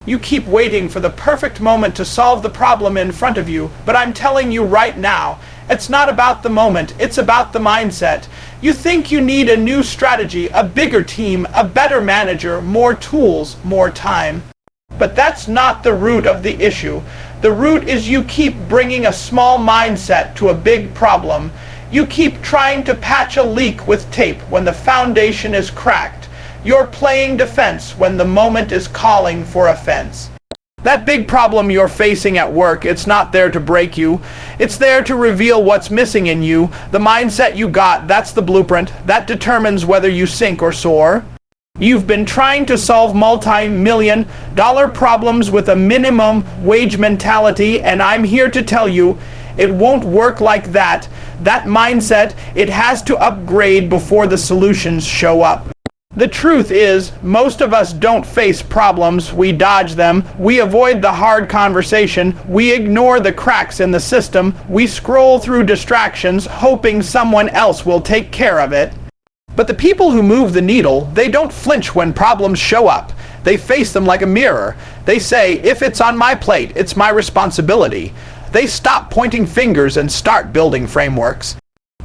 You keep waiting for the perfect moment to solve the problem in front of you, but I'm telling you right now, it's not about the moment, it's about the mindset. You think you need a new strategy, a bigger team, a better manager, more tools, more time. But that's not the root of the issue. The root is you keep bringing a small mindset to a big problem. You keep trying to patch a leak with tape when the foundation is cracked. You're playing defense when the moment is calling for offense. That big problem you're facing at work, it's not there to break you. It's there to reveal what's missing in you. The mindset you got, that's the blueprint. That determines whether you sink or soar. You've been trying to solve multi-million-dollar problems with a minimum wage mentality, and I'm here to tell you, it won't work like that. That mindset, it has to upgrade before the solutions show up. The truth is, most of us don't face problems, we dodge them, we avoid the hard conversation, we ignore the cracks in the system, we scroll through distractions hoping someone else will take care of it. But the people who move the needle, they don't flinch when problems show up. They face them like a mirror. They say, if it's on my plate, it's my responsibility. They stop pointing fingers and start building frameworks.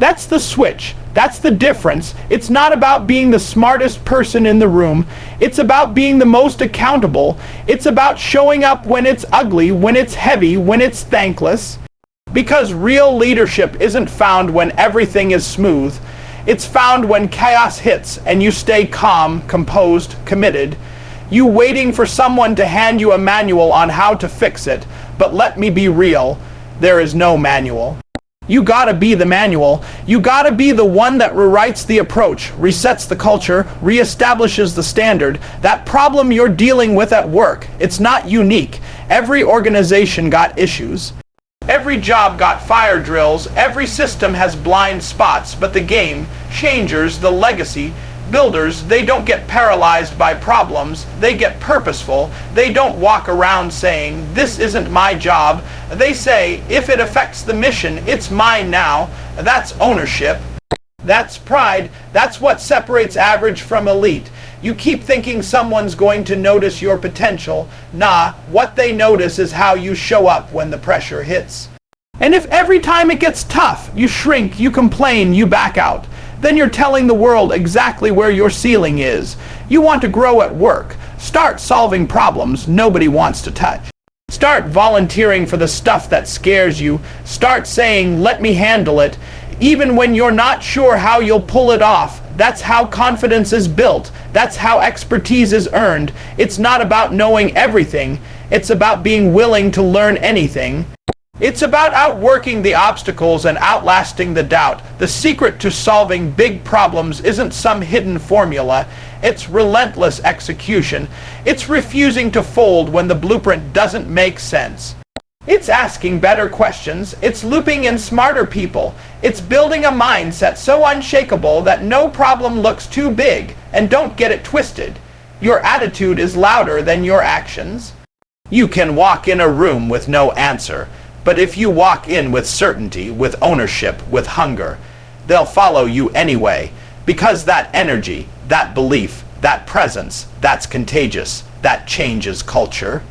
That's the switch. That's the difference. It's not about being the smartest person in the room. It's about being the most accountable. It's about showing up when it's ugly, when it's heavy, when it's thankless. Because real leadership isn't found when everything is smooth. It's found when chaos hits and you stay calm, composed, committed. You waiting for someone to hand you a manual on how to fix it. But let me be real, there is no manual. You gotta be the manual. You gotta be the one that rewrites the approach, resets the culture, reestablishes the standard. That problem you're dealing with at work, it's not unique. Every organization got issues. Every job got fire drills. Every system has blind spots. But the game changers, the legacy builders, they don't get paralyzed by problems. They get purposeful. They don't walk around saying, this isn't my job. They say, if it affects the mission, it's mine now. That's ownership. That's pride. That's what separates average from elite. You keep thinking someone's going to notice your potential. Nah, what they notice is how you show up when the pressure hits. And if every time it gets tough, you shrink, you complain, you back out, then you're telling the world exactly where your ceiling is. You want to grow at work. Start solving problems nobody wants to touch. Start volunteering for the stuff that scares you. Start saying, let me handle it, even when you're not sure how you'll pull it off. That's how confidence is built. That's how expertise is earned. It's not about knowing everything. It's about being willing to learn anything. It's about outworking the obstacles and outlasting the doubt. The secret to solving big problems isn't some hidden formula. It's relentless execution. It's refusing to fold when the blueprint doesn't make sense. It's asking better questions. It's looping in smarter people. It's building a mindset so unshakable that no problem looks too big. And don't get it twisted. Your attitude is louder than your actions. You can walk in a room with no answer. But if you walk in with certainty, with ownership, with hunger, they'll follow you anyway. Because that energy, that belief, that presence, that's contagious. That changes culture.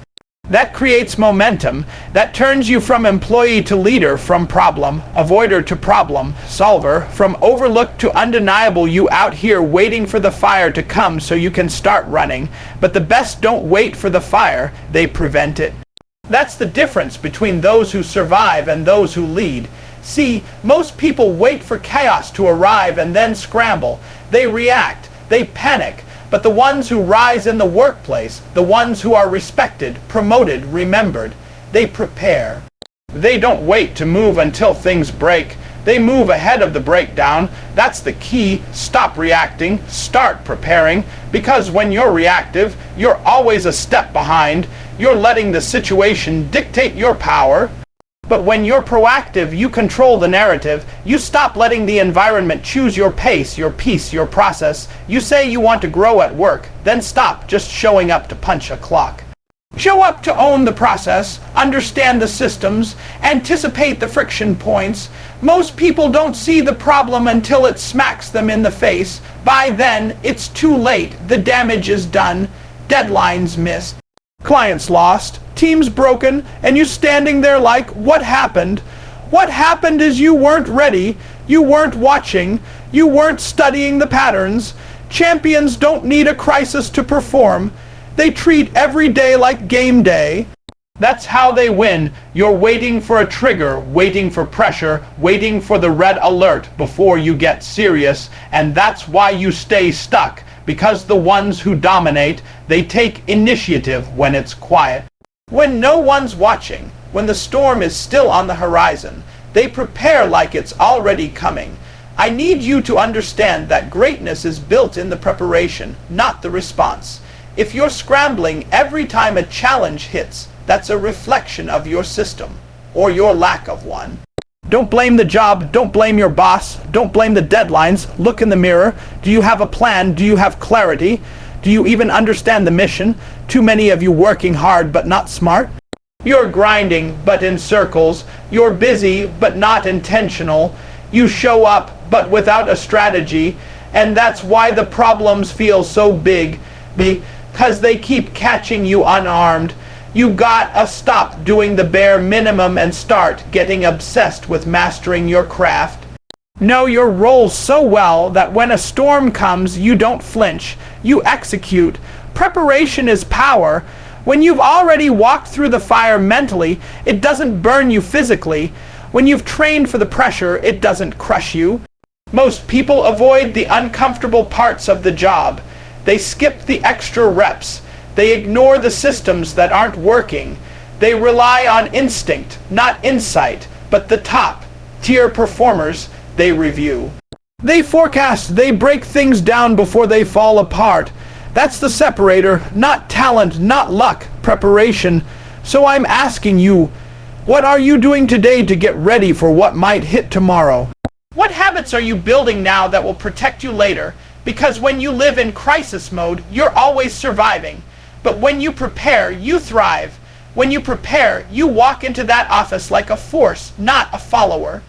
That creates momentum. That turns you from employee to leader, from problem avoider to problem solver, from overlooked to undeniable. You out here waiting for the fire to come so you can start running. But the best don't wait for the fire, they prevent it. That's the difference between those who survive and those who lead. See, most people wait for chaos to arrive and then scramble. They react, they panic. But the ones who rise in the workplace, the ones who are respected, promoted, remembered, they prepare. They don't wait to move until things break. They move ahead of the breakdown. That's the key. Stop reacting, start preparing. Because when you're reactive, you're always a step behind. You're letting the situation dictate your power. But when you're proactive, you control the narrative. You stop letting the environment choose your pace, your peace, your process. You say you want to grow at work, then stop just showing up to punch a clock. Show up to own the process, understand the systems, anticipate the friction points. Most people don't see the problem until it smacks them in the face. By then, it's too late. The damage is done. Deadlines missed. Clients lost, teams broken, and you standing there like, what happened? What happened is you weren't ready, you weren't watching, you weren't studying the patterns. Champions don't need a crisis to perform. They treat every day like game day. That's how they win. You're waiting for a trigger, waiting for pressure, waiting for the red alert before you get serious, and that's why you stay stuck, because the ones who dominate, they take initiative when it's quiet. When no one's watching, when the storm is still on the horizon, they prepare like it's already coming. I need you to understand that greatness is built in the preparation, not the response. If you're scrambling every time a challenge hits, that's a reflection of your system, or your lack of one. Don't blame the job, don't blame your boss, don't blame the deadlines. Look in the mirror. Do you have a plan? Do you have clarity? Do you even understand the mission? Too many of you working hard but not smart. You're grinding but in circles. You're busy but not intentional. You show up but without a strategy, and that's why the problems feel so big, because they keep catching you unarmed. You gotta stop doing the bare minimum and start getting obsessed with mastering your craft. Know your role so well that when a storm comes, you don't flinch. You execute. Preparation is power. When you've already walked through the fire mentally, it doesn't burn you physically. When you've trained for the pressure, it doesn't crush you. Most people avoid the uncomfortable parts of the job. They skip the extra reps. They ignore the systems that aren't working. They rely on instinct, not insight, but the top-tier performers they review. They forecast, they break things down before they fall apart. That's the separator, not talent, not luck, preparation. So I'm asking you, what are you doing today to get ready for what might hit tomorrow? What habits are you building now that will protect you later? Because when you live in crisis mode, you're always surviving. But when you prepare, you thrive. When you prepare, you walk into that office like a force, not a follower.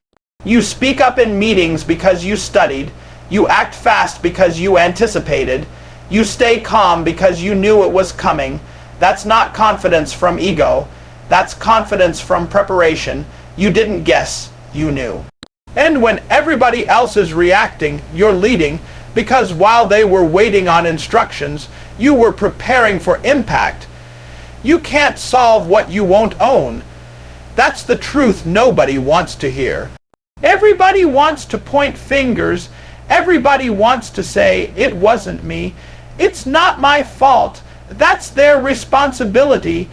You speak up in meetings because you studied. You act fast because you anticipated. You stay calm because you knew it was coming. That's not confidence from ego. That's confidence from preparation. You didn't guess, you knew. And when everybody else is reacting, you're leading, because while they were waiting on instructions, you were preparing for impact. You can't solve what you won't own. That's the truth nobody wants to hear. Everybody wants to point fingers. Everybody wants to say, it wasn't me. It's not my fault. That's their responsibility.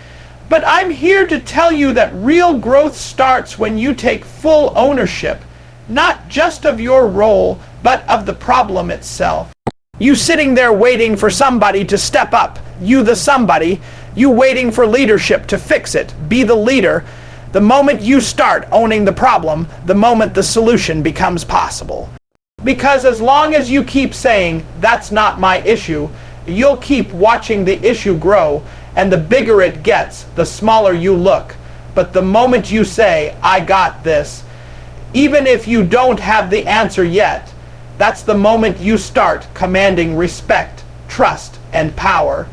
But I'm here to tell you that real growth starts when you take full ownership, not just of your role, but of the problem itself. You sitting there waiting for somebody to step up, you the somebody, you waiting for leadership to fix it, be the leader. The moment you start owning the problem, the moment the solution becomes possible. Because as long as you keep saying, that's not my issue, you'll keep watching the issue grow, and the bigger it gets, the smaller you look. But the moment you say, I got this, even if you don't have the answer yet, that's the moment you start commanding respect, trust, and power.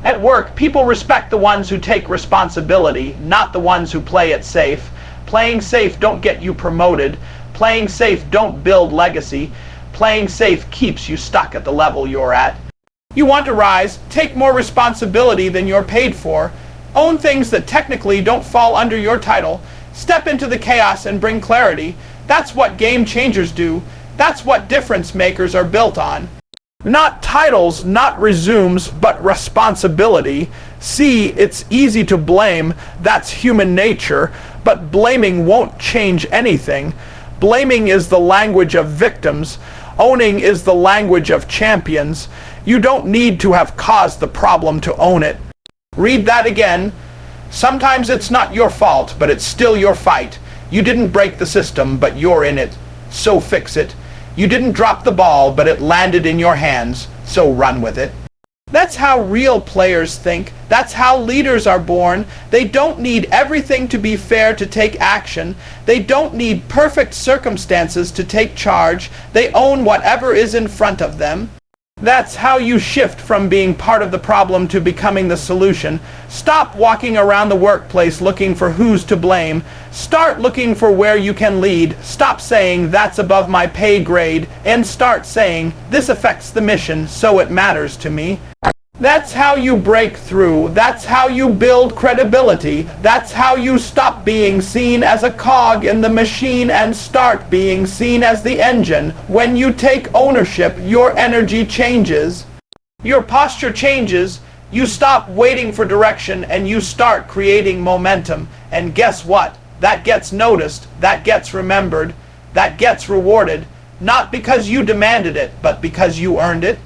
At work, people respect the ones who take responsibility, not the ones who play it safe. Playing safe don't get you promoted. Playing safe don't build legacy. Playing safe keeps you stuck at the level you're at. You want to rise, take more responsibility than you're paid for, own things that technically don't fall under your title, step into the chaos and bring clarity. That's what game changers do. That's what difference makers are built on. Not titles, not resumes, but responsibility. See, it's easy to blame, that's human nature, but blaming won't change anything. Blaming is the language of victims. Owning is the language of champions. You don't need to have caused the problem to own it. Read that again. Sometimes it's not your fault, but it's still your fight. You didn't break the system, but you're in it. So fix it. You didn't drop the ball, but it landed in your hands, so run with it. That's how real players think. That's how leaders are born. They don't need everything to be fair to take action. They don't need perfect circumstances to take charge. They own whatever is in front of them. That's how you shift from being part of the problem to becoming the solution. Stop walking around the workplace looking for who's to blame. Start looking for where you can lead. Stop saying, "That's above my pay grade," and start saying, "This affects the mission, so it matters to me." That's how you break through. That's how you build credibility. That's how you stop being seen as a cog in the machine and start being seen as the engine. When you take ownership, your energy changes. Your posture changes. You stop waiting for direction and you start creating momentum. And guess what? That gets noticed. That gets remembered. That gets rewarded. Not because you demanded it, but because you earned it.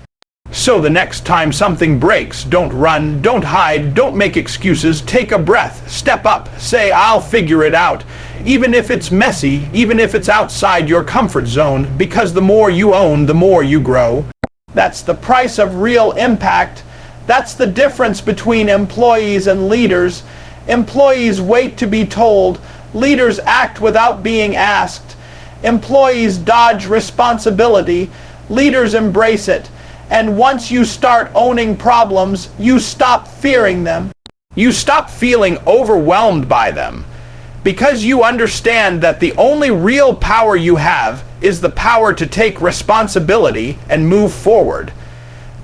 So the next time something breaks, don't run, don't hide, don't make excuses, take a breath, step up, say, "I'll figure it out." Even if it's messy, even if it's outside your comfort zone, because the more you own, the more you grow. That's the price of real impact. That's the difference between employees and leaders. Employees wait to be told. Leaders act without being asked. Employees dodge responsibility. Leaders embrace it. And once you start owning problems, you stop fearing them. You stop feeling overwhelmed by them. Because you understand that the only real power you have is the power to take responsibility and move forward.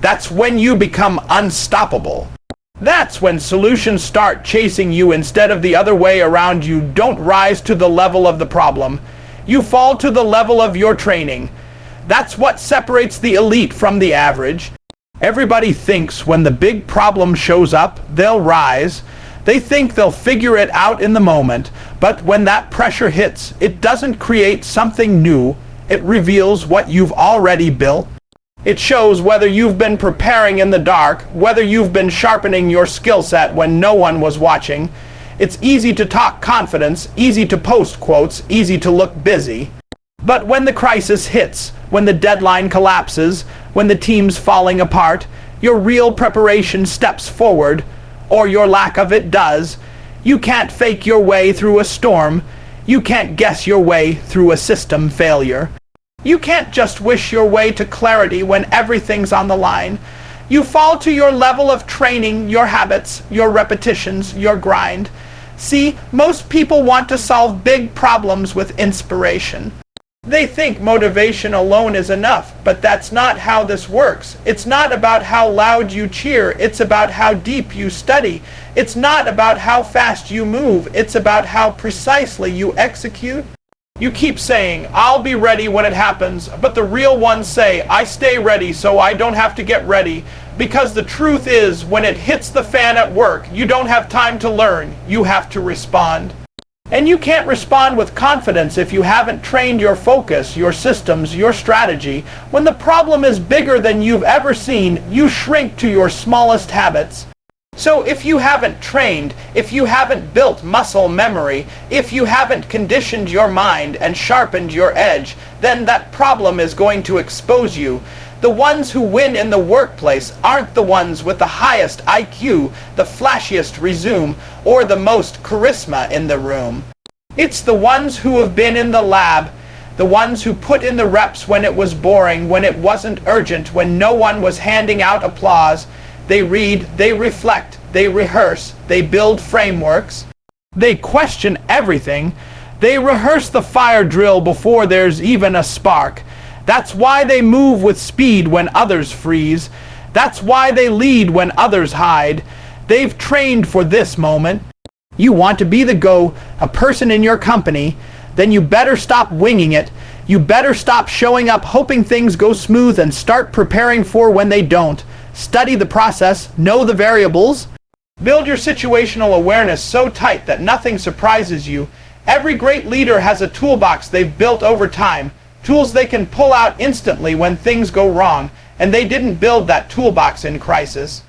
That's when you become unstoppable. That's when solutions start chasing you instead of the other way around. You don't rise to the level of the problem. You fall to the level of your training. That's what separates the elite from the average. Everybody thinks when the big problem shows up, they'll rise. They think they'll figure it out in the moment, but when that pressure hits, it doesn't create something new. It reveals what you've already built. It shows whether you've been preparing in the dark, whether you've been sharpening your skill set when no one was watching. It's easy to talk confidence, easy to post quotes, easy to look busy. But when the crisis hits, when the deadline collapses, when the team's falling apart, your real preparation steps forward, or your lack of it does. You can't fake your way through a storm. You can't guess your way through a system failure. You can't just wish your way to clarity when everything's on the line. You fall to your level of training, your habits, your repetitions, your grind. See, most people want to solve big problems with inspiration. They think motivation alone is enough, but that's not how this works. It's not about how loud you cheer. It's about how deep you study. It's not about how fast you move. It's about how precisely you execute. You keep saying, "I'll be ready when it happens," but the real ones say, "I stay ready so I don't have to get ready." Because the truth is, when it hits the fan at work, you don't have time to learn. You have to respond. And you can't respond with confidence if you haven't trained your focus, your systems, your strategy. When the problem is bigger than you've ever seen, you shrink to your smallest habits. So if you haven't trained, if you haven't built muscle memory, if you haven't conditioned your mind and sharpened your edge, then that problem is going to expose you. The ones who win in the workplace aren't the ones with the highest IQ, the flashiest resume, or the most charisma in the room. It's the ones who have been in the lab, the ones who put in the reps when it was boring, when it wasn't urgent, when no one was handing out applause. They read, they reflect, they rehearse, they build frameworks. They question everything. They rehearse the fire drill before there's even a spark. That's why they move with speed when others freeze. That's why they lead when others hide. They've trained for this moment. You want to be the go, a person in your company, then you better stop winging it. You better stop showing up hoping things go smooth and start preparing for when they don't. Study the process, know the variables. Build your situational awareness so tight that nothing surprises you. Every great leader has a toolbox they've built over time. Tools they can pull out instantly when things go wrong, and they didn't build that toolbox in crisis.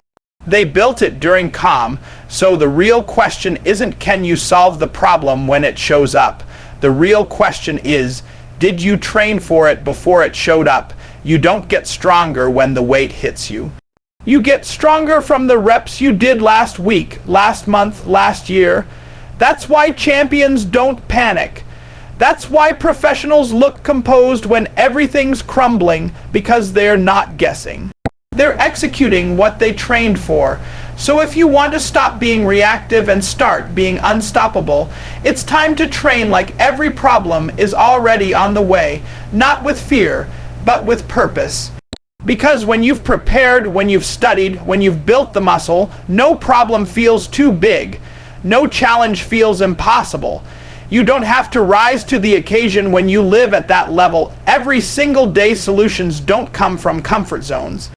They built it during calm, so the real question isn't can you solve the problem when it shows up. The real question is, did you train for it before it showed up? You don't get stronger when the weight hits you. You get stronger from the reps you did last week, last month, last year. That's why champions don't panic. That's why professionals look composed when everything's crumbling, because they're not guessing. They're executing what they trained for. So if you want to stop being reactive and start being unstoppable, it's time to train like every problem is already on the way, not with fear, but with purpose. Because when you've prepared, when you've studied, when you've built the muscle, no problem feels too big. No challenge feels impossible. You don't have to rise to the occasion when you live at that level. Every single day solutions don't come from comfort zones.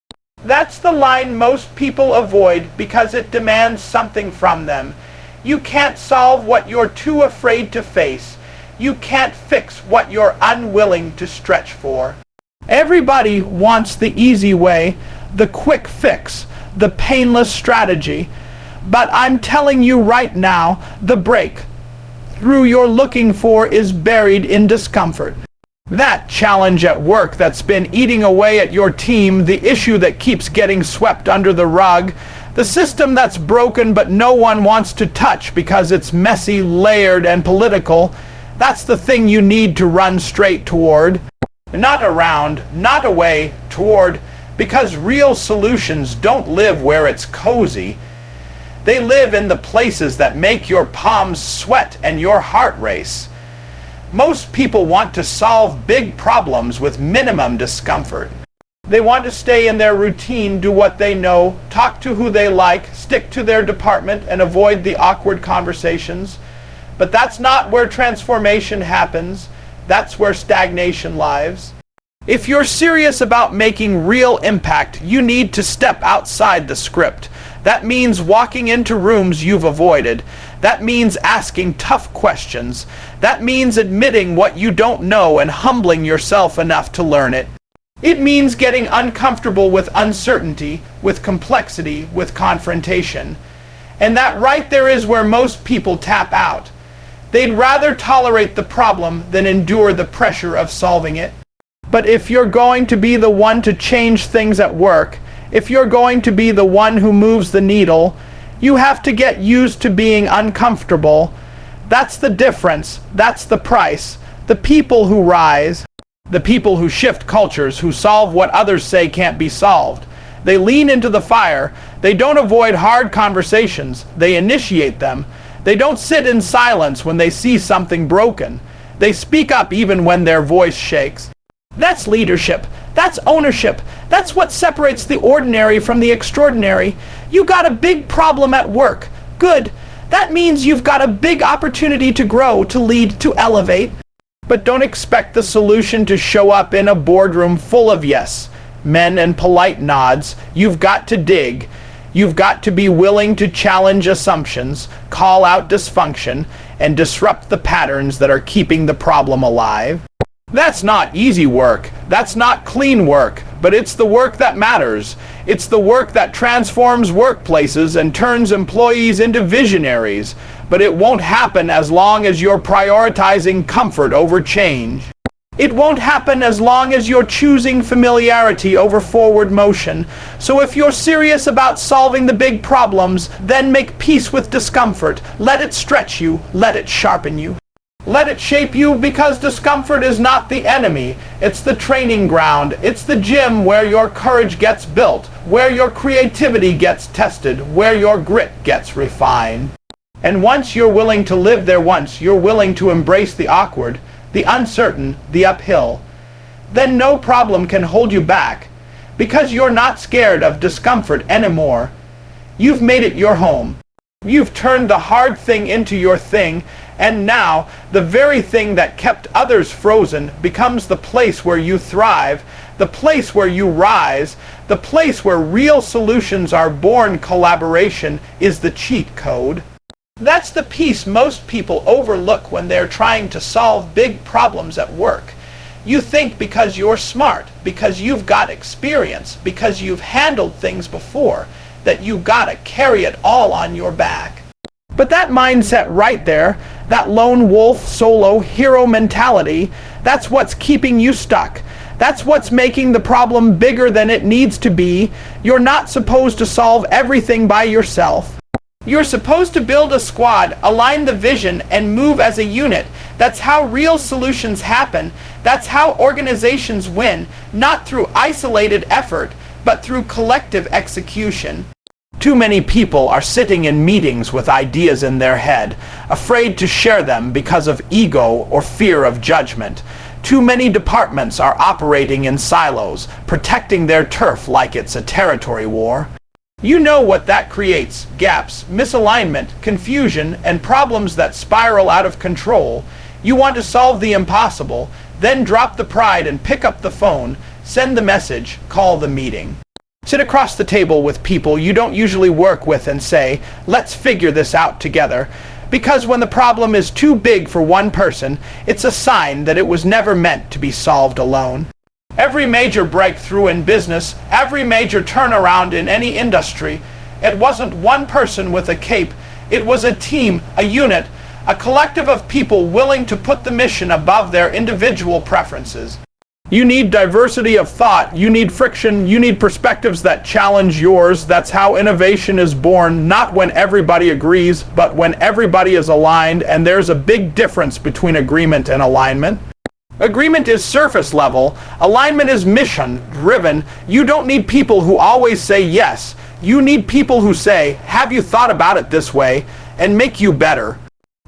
That's the line most people avoid because it demands something from them. You can't solve what you're too afraid to face. You can't fix what you're unwilling to stretch for. Everybody wants the easy way, the quick fix, the painless strategy. But I'm telling you right now, the breakthrough you're looking for is buried in discomfort. That challenge at work that's been eating away at your team, the issue that keeps getting swept under the rug, the system that's broken but no one wants to touch because it's messy, layered, and political, that's the thing you need to run straight toward. Not around, not away, toward, because real solutions don't live where it's cozy. They live in the places that make your palms sweat and your heart race. Most people want to solve big problems with minimum discomfort. They want to stay in their routine, do what they know, talk to who they like, stick to their department, and avoid the awkward conversations. But that's not where transformation happens. That's where stagnation lies. If you're serious about making real impact, you need to step outside the script. That means walking into rooms you've avoided. That means asking tough questions. That means admitting what you don't know and humbling yourself enough to learn it. It means getting uncomfortable with uncertainty, with complexity, with confrontation. And that right there is where most people tap out. They'd rather tolerate the problem than endure the pressure of solving it. But if you're going to be the one to change things at work, if you're going to be the one who moves the needle, you have to get used to being uncomfortable. That's the difference. That's the price. The people who rise, the people who shift cultures, who solve what others say can't be solved. They lean into the fire. They don't avoid hard conversations. They initiate them. They don't sit in silence when they see something broken. They speak up even when their voice shakes. That's leadership. That's ownership. That's what separates the ordinary from the extraordinary. You got a big problem at work. Good. That means you've got a big opportunity to grow, to lead, to elevate. But don't expect the solution to show up in a boardroom full of yes men and polite nods. You've got to dig. You've got to be willing to challenge assumptions, call out dysfunction, and disrupt the patterns that are keeping the problem alive. That's not easy work. That's not clean work. But it's the work that matters. It's the work that transforms workplaces and turns employees into visionaries. But it won't happen as long as you're prioritizing comfort over change. It won't happen as long as you're choosing familiarity over forward motion. So if you're serious about solving the big problems, then make peace with discomfort. Let it stretch you. Let it sharpen you. Let it shape you, because discomfort is not the enemy. It's the training ground. It's the gym where your courage gets built, where your creativity gets tested, where your grit gets refined. And once you're willing to live there, once you're willing to embrace the awkward, the uncertain, the uphill, then no problem can hold you back, because you're not scared of discomfort anymore. You've made it your home. You've turned the hard thing into your thing, and now the very thing that kept others frozen becomes the place where you thrive, the place where you rise, the place where real solutions are born. Collaboration is the cheat code. That's the piece most people overlook when they're trying to solve big problems at work. You think because you're smart, because you've got experience, because you've handled things before, that you gotta carry it all on your back. But that mindset right there, that lone wolf, solo, hero mentality, that's what's keeping you stuck. That's what's making the problem bigger than it needs to be. You're not supposed to solve everything by yourself. You're supposed to build a squad, align the vision, and move as a unit. That's how real solutions happen. That's how organizations win, not through isolated effort, but through collective execution. Too many people are sitting in meetings with ideas in their head, afraid to share them because of ego or fear of judgment. Too many departments are operating in silos, protecting their turf like it's a territory war. You know what that creates: gaps, misalignment, confusion, and problems that spiral out of control. You want to solve the impossible, then drop the pride and pick up the phone, send the message, call the meeting. Sit across the table with people you don't usually work with and say, "Let's figure this out together." Because when the problem is too big for one person, it's a sign that it was never meant to be solved alone. Every major breakthrough in business, every major turnaround in any industry, it wasn't one person with a cape. It was a team, a unit, a collective of people willing to put the mission above their individual preferences. You need diversity of thought, you need friction, you need perspectives that challenge yours. That's how innovation is born, not when everybody agrees, but when everybody is aligned, and there's a big difference between agreement and alignment. Agreement is surface level, alignment is mission driven. You don't need people who always say yes. You need people who say, "Have you thought about it this way?" and make you better.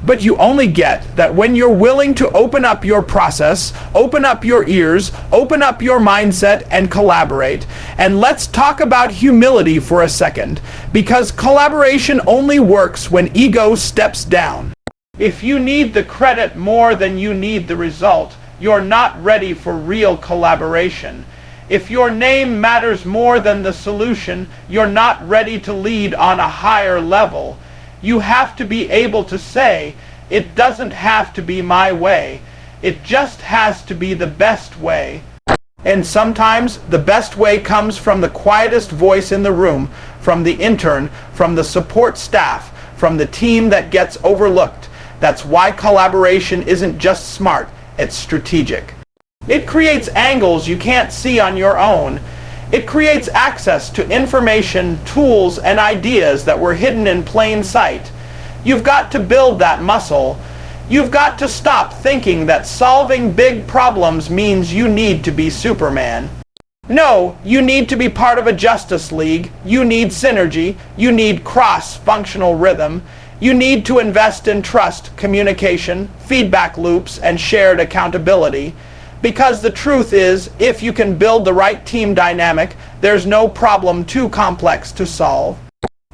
But you only get that when you're willing to open up your process, open up your ears, open up your mindset, and collaborate. And let's talk about humility for a second, because collaboration only works when ego steps down. If you need the credit more than you need the result, you're not ready for real collaboration. If your name matters more than the solution, you're not ready to lead on a higher level. You have to be able to say, "It doesn't have to be my way. It just has to be the best way." And sometimes the best way comes from the quietest voice in the room, from the intern, from the support staff, from the team that gets overlooked. That's why collaboration isn't just smart, it's strategic. It creates angles you can't see on your own. It creates access to information, tools, and ideas that were hidden in plain sight. You've got to build that muscle. You've got to stop thinking that solving big problems means you need to be Superman. No, you need to be part of a Justice League. You need synergy. You need cross-functional rhythm. You need to invest in trust, communication, feedback loops, and shared accountability. Because the truth is, if you can build the right team dynamic, there's no problem too complex to solve.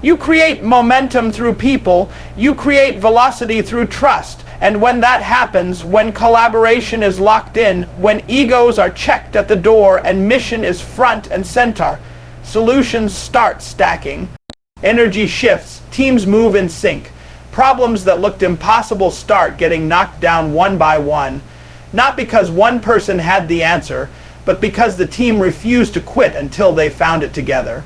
You create momentum through people, you create velocity through trust, and when that happens, when collaboration is locked in, when egos are checked at the door and mission is front and center, solutions start stacking. Energy shifts, teams move in sync. Problems that looked impossible start getting knocked down one by one. Not because one person had the answer, but because the team refused to quit until they found it together.